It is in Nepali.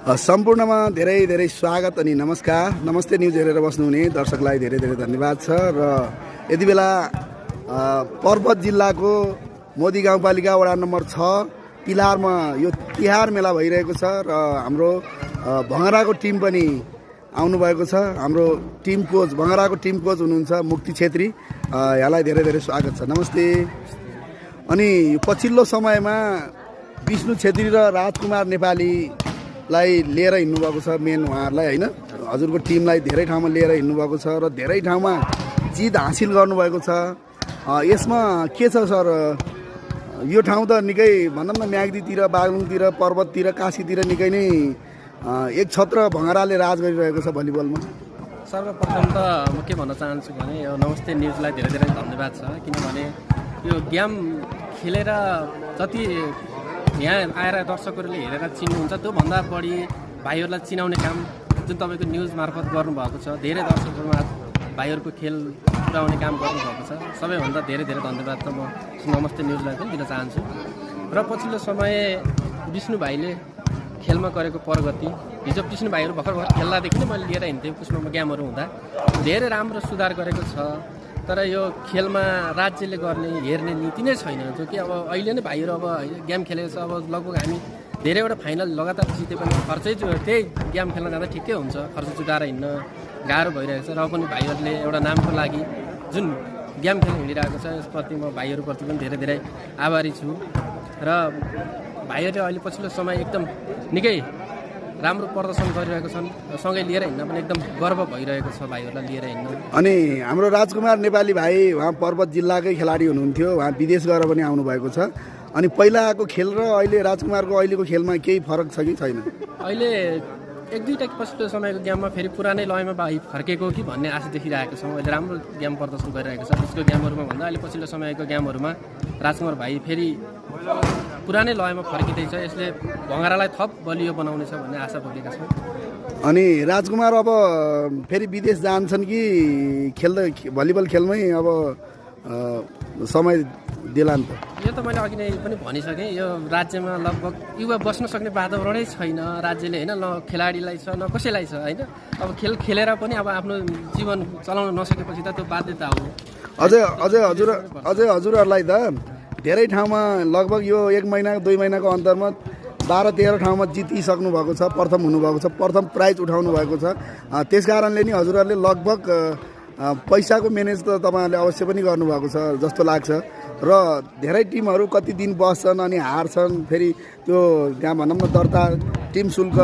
सम्पूर्णमा धेरै धेरै स्वागत अनि नमस्कार। नमस्ते न्युज हेरेर बस्नुहुने दर्शकलाई धेरै धेरै धन्यवाद छ। र यति बेला पर्वत जिल्लाको मोदी गाउँपालिका वडा नम्बर 6 पिलारमा यो तिहार मेला भइरहेको छ र हाम्रो भँगराको टिम पनि आउनुभएको छ। हाम्रो टिम कोच भँगराको टिम कोच हुनुहुन्छ मुक्ति छेत्री, यहाँलाई धेरै धेरै स्वागत छ। नमस्ते। अनि पछिल्लो समयमा विष्णु छेत्री र राजकुमार नेपालीलाई लिएर हिँड्नुभएको छ, मेन उहाँहरूलाई होइन, हजुरको टिमलाई धेरै ठाउँमा लिएर हिँड्नुभएको छ र धेरै ठाउँमा जित हासिल गर्नुभएको छ। यसमा के छ सर, यो ठाउँ त निकै भनौँ न म्याग्दीतिर, बागलुङतिर, पर्वततिर, काशीतिर निकै नै एक छत्र भँगराले राज गरिरहेको छ भलिबलमा। सर्वप्रथम त म के भन्न चाहन्छु भने यो नमस्ते न्युजलाई धेरै धेरै धन्यवाद छ, किनभने यो गेम खेलेर जति यहाँ आएर दर्शकहरूले हेरेर चिन्नुहुन्छ त्योभन्दा बढी भाइहरूलाई चिनाउने काम जुन तपाईँको न्युज मार्फत गर्नुभएको छ, धेरै दर्शकहरूमा भाइहरूको खेल पुर्याउने काम गर्नुभएको छ। सबैभन्दा धेरै धेरै धन्यवाद त म नमस्ते न्युजलाई पनि दिन चाहन्छु। र पछिल्लो समय विष्णु भाइले खेलमा गरेको प्रगति, हिजो विष्णु भाइहरू भर्खर खेल्दादेखि नै मैले लिएर हिँड्थेँ पुष्पमा गेमहरू हुँदा, धेरै राम्रो सुधार गरेको छ। तर यो खेलमा राज्यले गर्ने हेर्ने नीति नै छैन, जो कि अब अहिले नै भाइहरू अब गेम खेलेको छ। अब लगभग हामी धेरैवटा फाइनल लगातार जिते पनि खर्चै त्यही गेम खेल्न जाँदा ठिकै हुन्छ, खर्च जुटाएर हिँड्न गाह्रो भइरहेको छ। र पनि भाइहरूले एउटा नामको लागि जुन गेम खेल्न हिँडिरहेको छ यसप्रति म भाइहरूप्रति पनि धेरै धेरै आभारी छु। र भाइहरूले अहिले पछिल्लो समय एकदम निकै राम्रो प्रदर्शन गरिरहेको छन्, सँगै लिएर हिँड्न पनि एकदम गर्व भइरहेको छ भाइहरूलाई लिएर हिँड्न। अनि हाम्रो राजकुमार नेपाली भाइ उहाँ पर्वत जिल्लाकै खेलाडी हुनुहुन्थ्यो, उहाँ विदेश गएर पनि आउनुभएको छ। अनि पहिलाको खेल र अहिले राजकुमारको अहिलेको खेलमा केही फरक छ कि छैन? अहिले एक दुईवटा पछिल्लो समयको गेममा फेरि पुरानै लयमा भाइ फर्केको कि भन्ने आशा देखिरहेको छौँ। अहिले राम्रो गेम प्रदर्शन गरिरहेको छ। उसको गेमहरूमा भन्दा अहिले पछिल्लो समयको गेमहरूमा राजकुमार भाइ फेरि पुरानै लयमा फर्किँदैछ। यसले भँगरालाई थप बलियो बनाउनेछ भन्ने आशा बोकेका छौँ। अनि राजकुमार अब फेरि विदेश जान्छन् कि खेल्दै भलिबल खेलमै अब समय दिलान् त? यो त मैले अघि नै पनि भनिसकेँ, यो राज्यमा लगभग युवा बस्न सक्ने वातावरणै छैन राज्यले, होइन, न खेलाडीलाई छ न कसैलाई छ, होइन। अब खेल खेलेर पनि अब आफ्नो जीवन चलाउन नसकेपछि त त्यो बाध्यता हो। अझै हजुरहरूलाई त धेरै ठाउँमा लगभग यो 1 महिना 2 महिनाको अन्तरमा 12-13 ठाउँमा जितिसक्नु भएको छ, प्रथम हुनुभएको छ, प्रथम प्राइज उठाउनु भएको छ। त्यस कारणले नि हजुरहरूले लगभग पैसाको म्यानेज त तपाईँहरूले अवश्य पनि गर्नुभएको छ जस्तो लाग्छ। र धेरै टिमहरू कति दिन बस्छन् अनि हार्छन्, फेरि त्यो त्यहाँ भनौँ न दर्ता टिम शुल्क